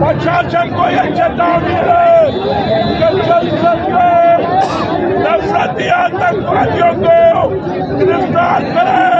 प्रशासन को यह चेतावनी है कि नफरती आतंकवादियों को गिरफ्तार करें।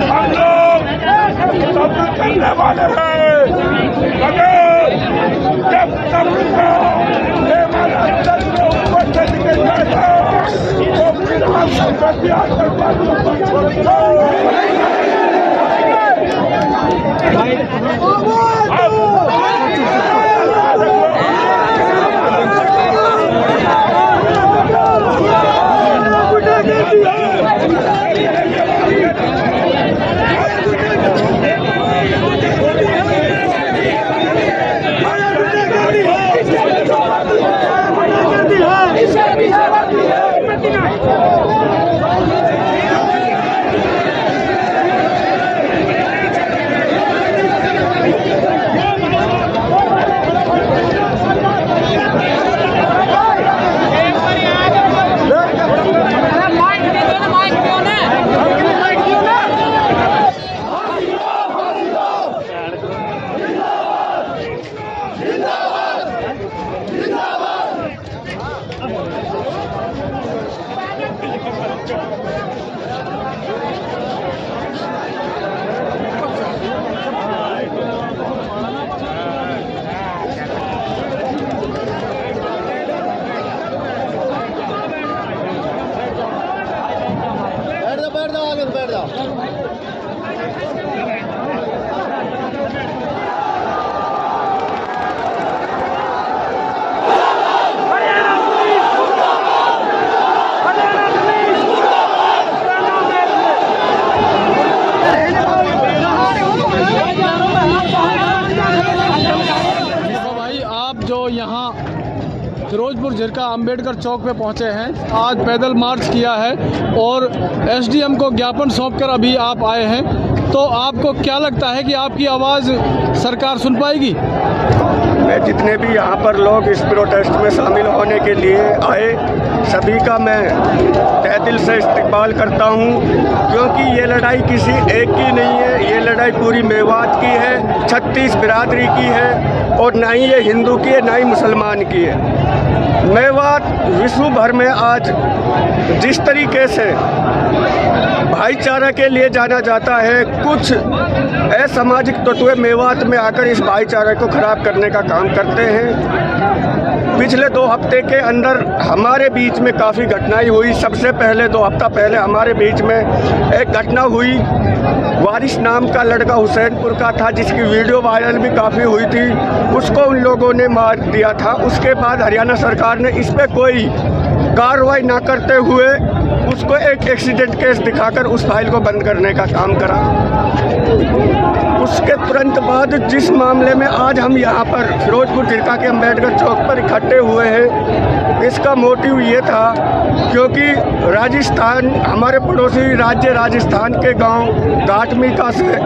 हम लोग सब्र करने वाले हैं, मगर जब सब्र का हमारा अंदर के ऊपर से निकल जाएगा तो फिर हम नफरती आतंकवादियों को छोड़ेंगे। फिरोजपुर झिरका अंबेडकर चौक पे पहुंचे हैं। आज पैदल मार्च किया है और एसडीएम को ज्ञापन सौंपकर अभी आप आए हैं, तो आपको क्या लगता है कि आपकी आवाज़ सरकार सुन पाएगी? मैं जितने भी यहाँ पर लोग इस प्रोटेस्ट में शामिल होने के लिए आए, सभी का मैं तहे दिल से इस्तकबाल करता हूँ, क्योंकि ये लड़ाई किसी एक की नहीं है, ये लड़ाई पूरी मेवात की है, 36 बिरादरी की है, और ना ही ये हिंदू की है ना ही मुसलमान की है। मेवात विश्व भर में आज जिस तरीके से भाईचारा के लिए जाना जाता है, कुछ असामाजिक तत्व मेवात में आकर इस भाईचारे को खराब करने का काम करते हैं। पिछले 2 हफ्ते के अंदर हमारे बीच में काफ़ी घटनाएं हुई। सबसे पहले 2 हफ्ता पहले हमारे बीच में एक घटना हुई, वारिस नाम का लड़का हुसैनपुर का था, जिसकी वीडियो वायरल भी काफ़ी हुई थी, उसको उन लोगों ने मार दिया था। उसके बाद हरियाणा सरकार ने इस पर कोई कार्रवाई ना करते हुए उसको एक एक्सीडेंट केस दिखाकर उस फाइल को बंद करने का काम करा। उसके तुरंत बाद जिस मामले में आज हम यहाँ पर फिरोजपुर झिरका के अंबेडकर चौक पर इकट्ठे हुए हैं, इसका मोटिव ये था क्योंकि राजस्थान, हमारे पड़ोसी राज्य राजस्थान के गांव घाटमीका से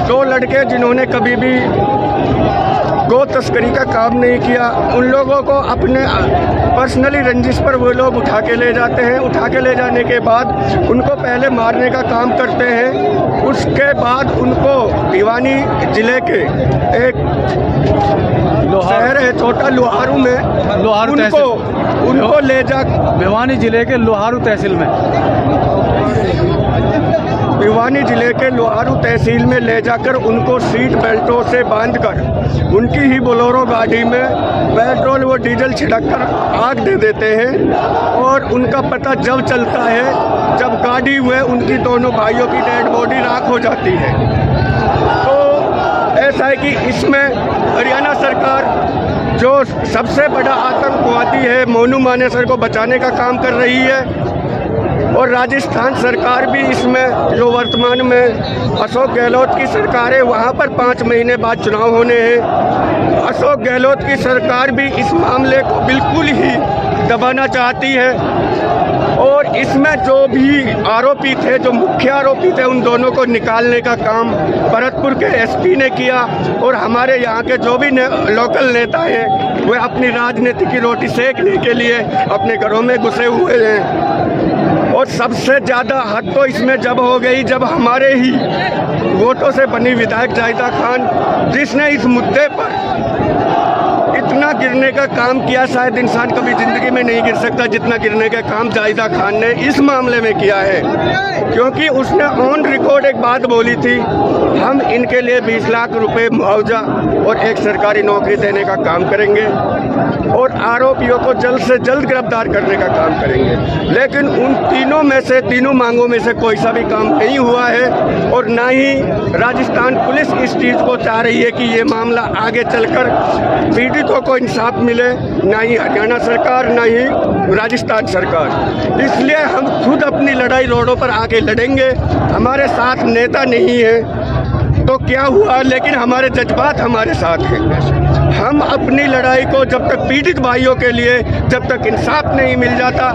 2 लड़के जिन्होंने कभी भी गो तस्करी का काम नहीं किया, उन लोगों को अपने पर्सनली रंजिश पर वो लोग उठा के ले जाते हैं। उठा के ले जाने के बाद उनको पहले मारने का काम करते हैं, उसके बाद उनको भिवानी जिले के एक शहर है छोटा लोहारू में, उनको ले जा भिवानी जिले के लोहारू तहसील में, भिवानी जिले के लोहारू तहसील में ले जाकर उनको सीट बेल्टों से बांधकर उनकी ही बोलेरो गाड़ी में पेट्रोल व डीजल छिड़ककर आग दे देते हैं। और उनका पता जब चलता है जब गाड़ी में उनकी दोनों भाइयों की डेड बॉडी राख हो जाती है। तो ऐसा है कि इसमें हरियाणा सरकार जो सबसे बड़ा आतंकवादी है मोनू मानेसर को बचाने का काम कर रही है। और राजस्थान सरकार भी इसमें, जो वर्तमान में अशोक गहलोत की सरकार है, वहाँ पर 5 महीने बाद चुनाव होने हैं। अशोक गहलोत की सरकार भी इस मामले को बिल्कुल ही दबाना चाहती है। और इसमें जो भी आरोपी थे, जो मुख्य आरोपी थे, उन दोनों को निकालने का काम भरतपुर के एसपी ने किया। और हमारे यहाँ के जो भी लोकल नेता हैं, वे अपनी राजनीति की रोटी सेकने के लिए अपने घरों में घुसे हुए हैं। और सबसे ज़्यादा हद तो इसमें जब हो गई, जब हमारे ही वोटों से बनी विधायक जाहिदा खान, जिसने इस मुद्दे पर इतना गिरने का काम किया, शायद इंसान कभी ज़िंदगी में नहीं गिर सकता जितना गिरने का काम जाहिदा खान ने इस मामले में किया है। क्योंकि उसने ऑन रिकॉर्ड एक बात बोली थी, हम इनके लिए 20 लाख रुपए मुआवजा और एक सरकारी नौकरी देने का काम करेंगे और आरोपियों को जल्द से जल्द गिरफ्तार करने का काम करेंगे। लेकिन उन तीनों मांगों में से कोई सा भी काम नहीं हुआ है। और ना ही राजस्थान पुलिस इस चीज़ को चाह रही है कि ये मामला आगे चलकर पीड़ितों को इंसाफ मिले, ना ही हरियाणा सरकार, ना ही राजस्थान सरकार। इसलिए हम खुद अपनी लड़ाई रोडों पर आके लड़ेंगे। हमारे साथ नेता नहीं है तो क्या हुआ, लेकिन हमारे जज्बात हमारे साथ हैं। हम अपनी लड़ाई को जब तक पीड़ित भाइयों के लिए जब तक इंसाफ नहीं मिल जाता,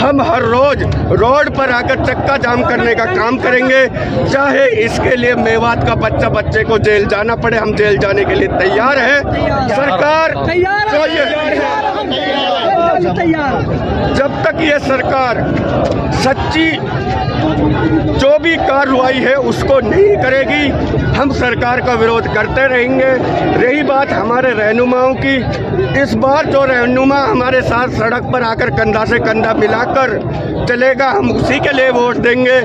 हम हर रोज रोड पर आकर चक्का जाम करने का काम करेंगे। चाहे इसके लिए मेवात का बच्चे को जेल जाना पड़े, हम जेल जाने के लिए तैयार हैं। सरकार जब तक ये सरकार सच्ची जो भी कार्रवाई है उसको नहीं करेगी, हम सरकार का विरोध करते रहेंगे। रही बात हमारे रहनुमाओं की, इस बार जो रहनुमा हमारे साथ सड़क पर आकर कंधा से कंधा मिलाकर चलेगा, हम उसी के लिए वोट देंगे।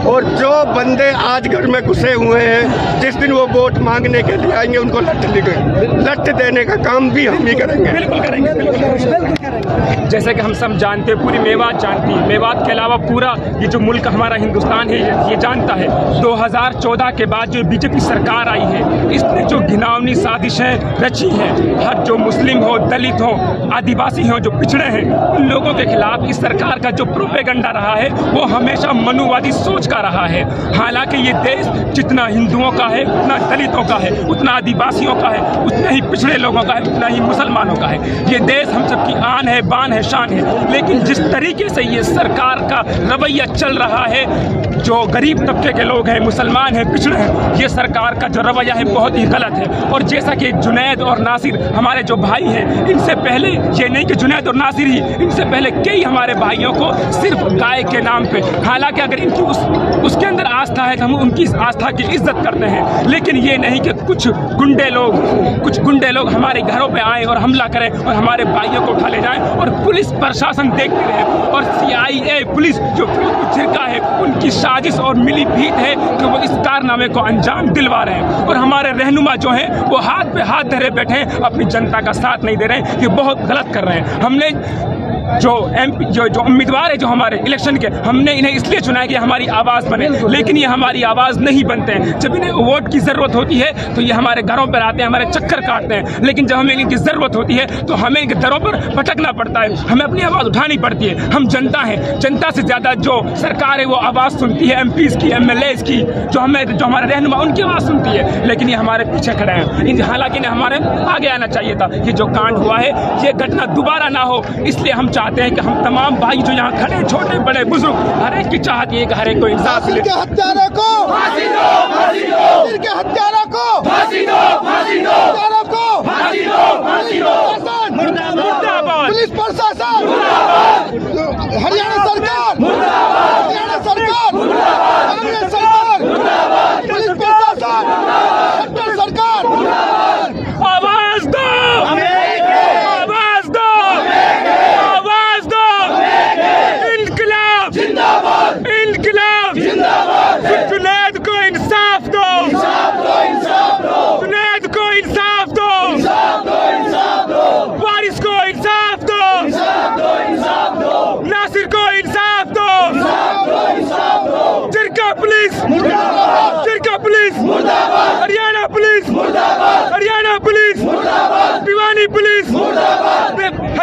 और जो बंदे आज घर में घुसे हुए हैं, जिस दिन वो वोट मांगने के लिए आएंगे, उनको लट देने का काम भी हम ही करेंगे। बिल्कुल करेंगे। जैसे कि हम सब जानते हैं, पूरी मेवात जानती है, मेवात के अलावा पूरा ये जो मुल्क हमारा हिंदुस्तान है ये जानता है। 2014 के बाद जो बीजेपी सरकार आई है, इसने जो घिनौनी साजिशें रची हैं, हर जो मुस्लिम हो, दलित हो, आदिवासी हो, जो पिछड़े हैं, उन लोगों के खिलाफ इस सरकार का जो प्रोपेगेंडा रहा है वो हमेशा मनुवादी सोच का रहा है। हालांकि ये देश जितना हिंदुओं का है, उतना दलितों का है, उतना आदिवासियों का है, उतना ही पिछड़े लोगों का है, उतना ही मुसलमानों का है। ये देश हम सबकी आन है, बान है, शान है। लेकिन जिस तरीके से ये सरकार का रवैया चल रहा है, जो गरीब तबके के लोग हैं, मुसलमान हैं, पिछड़े हैं, ये सरकार का जो रवैया है बहुत ही गलत है। और जैसा कि जुनैद और नासिर हमारे जो भाई हैं, इनसे पहले ये नहीं कि जुनैद और नासिर ही, इनसे पहले कई हमारे भाइयों को सिर्फ गाय के नाम पे, हालांकि अगर इनकी उसके अंदर आस्था है तो हम उनकी आस्था की इज्जत करते हैं। लेकिन ये नहीं कि कुछ गुंडे लोग हमारे घरों पे आएँ और हमला करें और हमारे भाइयों को उठा ले जाएं और पुलिस प्रशासन देखते रहे। और CIA पुलिस जो छिड़का है, उनकी साजिश और मिली भीत है कि वो इस कारनामे को अंजाम दिलवा रहे हैं। और हमारे रहनुमा जो हैं वो हाथ पे हाथ धरे बैठे हैं, अपनी जनता का साथ नहीं दे रहे हैं, ये बहुत गलत कर रहे हैं। हमने जो MP जो उम्मीदवार है जो हमारे इलेक्शन के, हमने इन्हें इसलिए चुना है कि हमारी आवाज़ बने, लेकिन ये हमारी आवाज़ नहीं बनते हैं। जब इन्हें वोट की ज़रूरत होती है तो ये हमारे घरों पर आते हैं, हमारे चक्कर काटते हैं। लेकिन जब हमें इनकी ज़रूरत होती है तो हमें इनके दरों पर भटकना पड़ता है, हमें अपनी आवाज़ उठानी पड़ती है। हम जनता हैं, जनता से ज़्यादा जो सरकार है वो आवाज़ सुनती है, MPs की, MLAs की, जो हमारे रहनुमा उनकी आवाज़ सुनती है। लेकिन ये हमारे पीछे खड़े हैं। हालांकि इन्हें हमारे आगे आना चाहिए था। ये जो कांड हुआ है ये घटना दोबारा ना हो, इसलिए हम चाहते हैं कि हम तमाम भाई जो यहाँ खड़े, छोटे बड़े बुजुर्ग, हर एक की चाहत है कि हर एक को इंसाफ मिले। हत्यारों को फांसी दो, फांसी दो, हत्यारों को फांसी दो, फांसी दो, हत्यारों को फांसी दो, फांसी दो। मुर्दाबाद पुलिस प्रशासन, मुर्दाबाद हरियाणा सरकार, मुर्दाबाद हरियाणा सरकार, मुर्दाबाद कांग्रेस सरकार, मुर्दाबाद पुलिस प्रशासन, सेंट्रल सरकार, मुर्दाबाद। आवाज दो, आवाज दो, आवाज दो। इनकलाब जिंदाबाद, इनकलाब जिंदाबाद। जुनैद को इंसाफ दो, इंसाफ दो, इंसाफ दो। जुनैद को इंसाफ दो, इंसाफ दो, इंसाफ दो। वारिस को इंसाफ दो, इंसाफ दो, इंसाफ दो।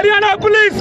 हरियाणा पुलिस